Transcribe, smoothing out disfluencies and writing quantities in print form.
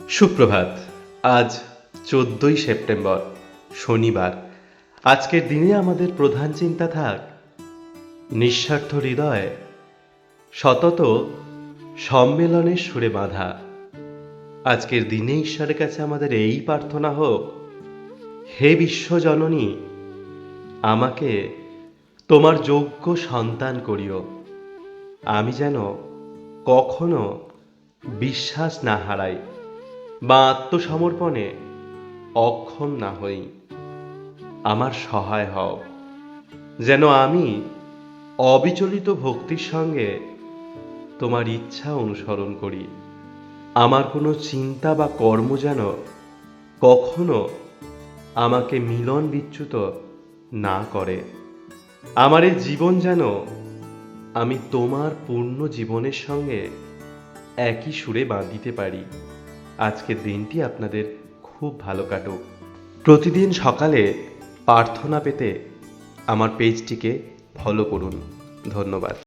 সুপ্রভাত। আজ 14ই সেপ্টেম্বর, শনিবার। আজকের দিনে আমাদের প্রধান চিন্তা থাক নিঃস্বার্থ হৃদয় সতত সম্মেলনের সুরে বাঁধা। আজকের দিনে ঈশ্বরের কাছে আমাদের এই প্রার্থনা হোক, হে বিশ্বজননী, আমাকে তোমার যোগ্য সন্তান করিও। আমি যেন কখনো বিশ্বাস না হারাই বা আত্মসমর্পণে অক্ষম না হই। আমার সহায় হও, যেন আমি অবিচলিত ভক্তির সঙ্গে তোমার ইচ্ছা অনুসরণ করি। আমার কোনো চিন্তা বা কর্ম যেন কখনো আমাকে মিলন বিচ্যুত না করে। আমার এই জীবন যেন আমি তোমার পূর্ণ জীবনের সঙ্গে একই সুরে বাঁধিতে পারি। আজকের দিনটি আপনাদের খুব ভালো কাটুক। প্রতিদিন সকালে প্রার্থনা পেতে আমার পেজটিকে ফলো করুন। ধন্যবাদ।